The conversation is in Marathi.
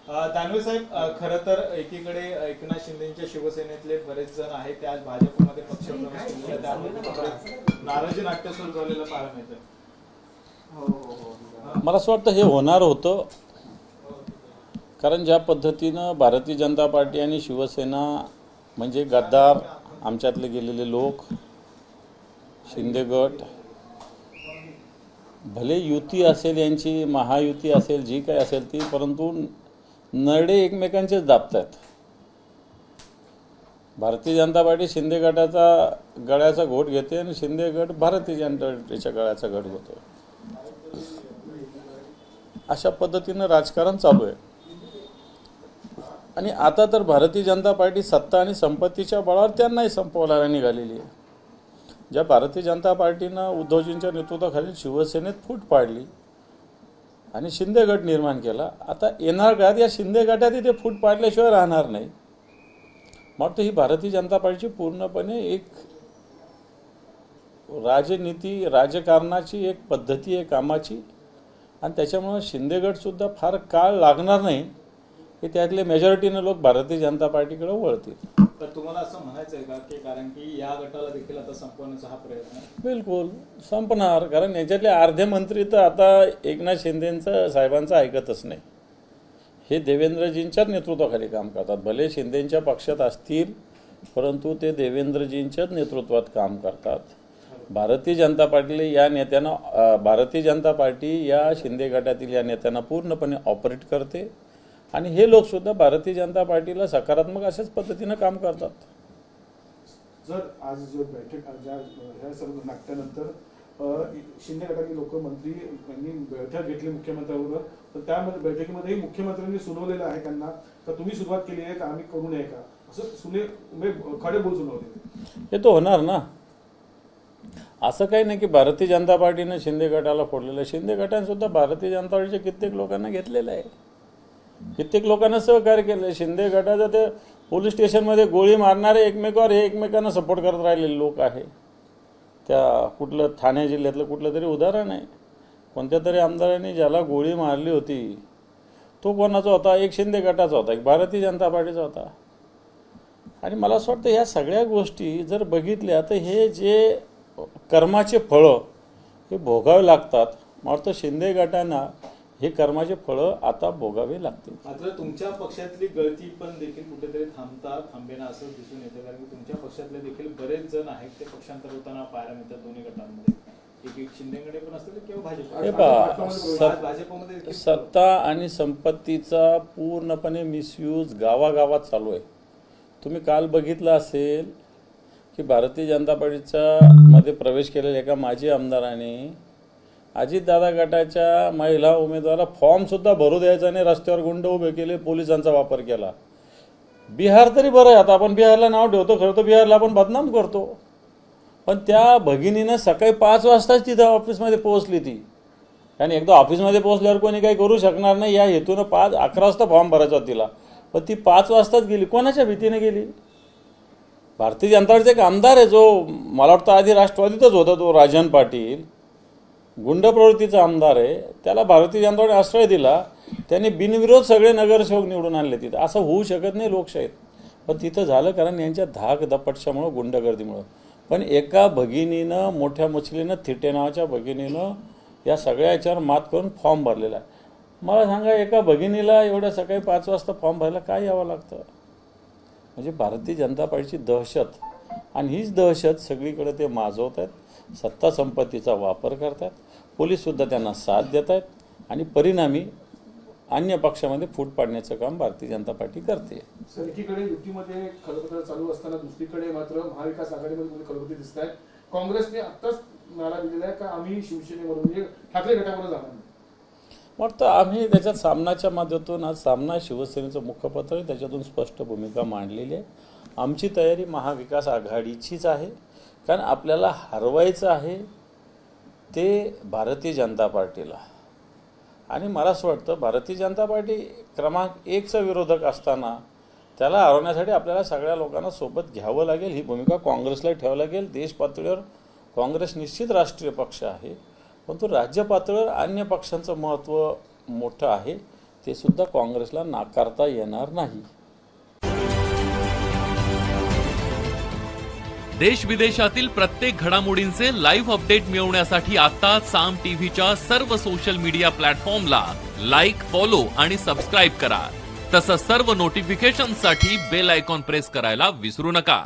दानवे साहेब, खरं तर एकीकडे एकनाथ शिंदेच्या शिवसेनेतले बरेच जण आहेत ते आज भाजपमध्ये पक्षप्रवेश केलेले, त्यामुळे नाराजी नाट्य सुरू झालेलं पाहायला मिळतं. मला असं वाटतं हे होणार होतं, कारण ज्या पद्धतीनं भारतीय जनता पार्टी आणि शिवसेना म्हणजे गद्दार आमच्यातले गेलेले लोक, शिंदे गट, भले युती असेल यांची, महायुती असेल, जी काही असेल ती, परंतु नरडे एकमेकांचेच दाबतात. भारतीय जनता पार्टी शिंदे गटाचा गळ्याचा घोट घेते आणि शिंदे गट भारतीय जनता पार्टीच्या गळ्याचा घोट घेतो. अशा पद्धतीनं राजकारण चालू आहे. आणि आता तर भारतीय जनता पार्टी सत्ता आणि संपत्तीच्या बळावर त्यांनाही संपवायला निघालेली आहे. ज्या भारतीय जनता पार्टीनं उद्धवजींच्या नेतृत्वाखाली शिवसेनेत फूट पाडली आणि शिंदे गट निर्माण केला, आता येणार काळात या शिंदे गटातही ते फूट पाडल्याशिवाय राहणार नाही. मग ही भारतीय जनता पार्टीची पूर्णपणे एक राजनीती, राजकारणाची एक पद्धती आहे कामाची, आणि त्याच्यामुळे शिंदे गटसुद्धा फार काळ लागणार नाही की त्यातले मेजॉरिटीने लोक भारतीय जनता पार्टीकडे वळतील. तर तुम्हाला असं म्हणायचं आहे का की कारण की या गटाला देखील आता संपवण्याचा हा प्रयत्न आहे? बिलकुल संपणार, कारण याच्यातले अर्धे मंत्री तर आता एकनाथ शिंदेंचं साहेबांचं ऐकतच नाही. हे देवेंद्रजींच्याच नेतृत्वाखाली काम करतात. भले शिंदेंच्या पक्षात असतील, परंतु ते देवेंद्रजींच्याच नेतृत्वात काम करतात. भारतीय जनता पार्टीला या नेत्यांना, भारतीय जनता पार्टी या शिंदे गटातील या नेत्यांना पूर्णपणे ऑपरेट करते, आणि हे लोकसुद्धा भारतीय जनता पार्टीला सकारात्मक अशाच पद्धतीनं काम करतात. जर आज जो बैठक ह्या सर्व नाट्यानंतर शिंदे गटातील लोक, मंत्री यांनी बैठक घेतली मुख्यमंत्र्यांबरोबर, तर त्या बैठकीमध्ये मुख्यमंत्र्यांनी सुनावलेलं आहे त्यांना का तुम्ही सुरुवात केली आहे का आम्ही करू नये का, असं खडे बोल सुनावले. हे तर होणार ना. असं काही नाही की भारतीय जनता पार्टीने शिंदे गटाला फोडलेलं आहे. शिंदे गटाने सुद्धा भारतीय जनता पार्टीच्या कित्येक लोकांना घेतलेलं आहे, कित्येक लोकांना सहकार्य केलं. शिंदे गटाचं ते पोलीस स्टेशनमध्ये गोळी मारणारे एकमेकावर हे एकमेकांना सपोर्ट करत राहिलेले लोक आहे. त्या कुठलं ठाणे जिल्ह्यातलं कुठलं तरी उदाहरण आहे, कोणत्या तरी आमदारांनी ज्याला गोळी मारली होती तो कोणाचा होता? एक शिंदे गटाचा होता, एक भारतीय जनता पार्टीचा होता. आणि मला असं वाटतं ह्या सगळ्या गोष्टी जर बघितल्या तर हे जे कर्माचे फळं हे भोगावे लागतात. मला वाटतं शिंदे गटांना हे कर्माचे फळं आता भोगावे लागतील. मात्र तुमच्या पक्षातली गळती पण देखील कुठेतरी थांबेना असं दिसून येतं, कारण की तुमच्या पक्षातले देखील बरेच जण आहेत ते पक्षांतर होताना पाहायला मिळतात दोन्ही गटांमध्ये. एक शिंदेकडे पण असतील किंवा भाजपमध्ये. सत्ता आणि संपत्तीचा पूर्णपणे मिसयूज गावागावात चालू आहे. तुम्ही काल बघितलं असेल की भारतीय जनता पार्टीचा मध्ये प्रवेश केलेल्या एका माजी आमदाराने अजितदादा गटाच्या महिला उमेदवाराला फॉर्म सुद्धा भरू द्यायचा नाही, रस्त्यावर गुंड उभे केले, पोलिसांचा वापर केला. बिहार तरी बरं आहे, आता आपण बिहारला नाव ठेवतो, खरं तर बिहारला आपण बदनाम करतो. पण त्या भगिनीनं सकाळी 5 वाजताच तिथं ऑफिसमध्ये पोहोचली ती, आणि एकदा ऑफिसमध्ये पोहोचल्यावर कोणी काही करू शकणार नाही या हेतूनं 11 वाजता फॉर्म भरायचा होता तिला, पण ती 5 वाजताच गेली. कोणाच्या भीतीने गेली? भारतीय जनता पार्टीचा एक आमदार आहे जो मला वाटतं आधी राष्ट्रवादीतच होता, तो राजन पाटील, गुंड प्रवृत्तीचा आमदार आहे. त्याला भारतीय जनता पार्टी आश्रय दिला, त्यांनी बिनविरोध सगळे नगरसेवक निवडून आणले तिथं. असं होऊ शकत नाही लोकशाहीत, पण तिथं झालं कारण यांच्या धाक दपटशामुळं, गुंडगर्दीमुळं. पण एका भगिनीनं, मोठ्या मछलीनं, थिटे नावाच्या भगिनीनं या सगळ्या याच्यावर मात करून फॉर्म भरलेला आहे. मला सांगा, एका भगिनीला एवढ्या सकाळी 5 वाजता फॉर्म भरायला काय यावं लागतं? म्हणजे भारतीय जनता पार्टीची दहशत, आणि हीच दहशत सगळीकडे ते माजवत आहेत. सत्ता संपत्तीचा वापर करतात, पोलीससुद्धा त्यांना साथ देत आहेत, आणि परिणामी अन्य पक्षामध्ये फूट पाडण्याचं काम भारतीय जनता पार्टी करते. सर, एकीकडे युतीमध्ये खलबतं चालू असताना दुसरीकडे मात्र महाविकास आघाडीमध्ये खलबती दिसत आहेत. काँग्रेसने आत्ताच नारा दिलेला आहे का आम्ही शिवसेनेबरोबर, म्हणजे ठाकरे गटाबरोबर जाणार नाही. वाटतं आम्ही त्याच्यात सामनाच्या माध्यमातून, आज सामना शिवसेनेचं मुखपत्र आहे, त्याच्यातून स्पष्ट भूमिका मांडलेली आहे. आमची तयारी महाविकास आघाडीचीच आहे, कारण आपल्याला हरवायचं आहे ते भारतीय जनता पार्टीला. आणि मला असं वाटतं भारतीय जनता पार्टी क्रमांक 1चा विरोधक असताना त्याला हरवण्यासाठी आपल्याला सगळ्या लोकांना सोबत घ्यावं लागेल. ही भूमिका काँग्रेसला ठेवावी लागेल. देश पातळीवर काँग्रेस निश्चित राष्ट्रीय पक्ष आहे, परंतु राज्य पातळीवर अन्य पक्षांचं महत्त्व मोठं आहे. ते सुद्धा काँग्रेसला नाकारता येणार नाही. देश विदेशातील प्रत्येक घडामोडींचे लाईव्ह अपडेट मिळवण्यासाठी आता साम टीव्हीच्या सर्व सोशल मीडिया प्लॅटफॉर्मला लाईक, फॉलो आणि सबस्क्राईब करा. तसंच सर्व नोटिफिकेशनसाठी बेल आयकॉन प्रेस करायला विसरू नका.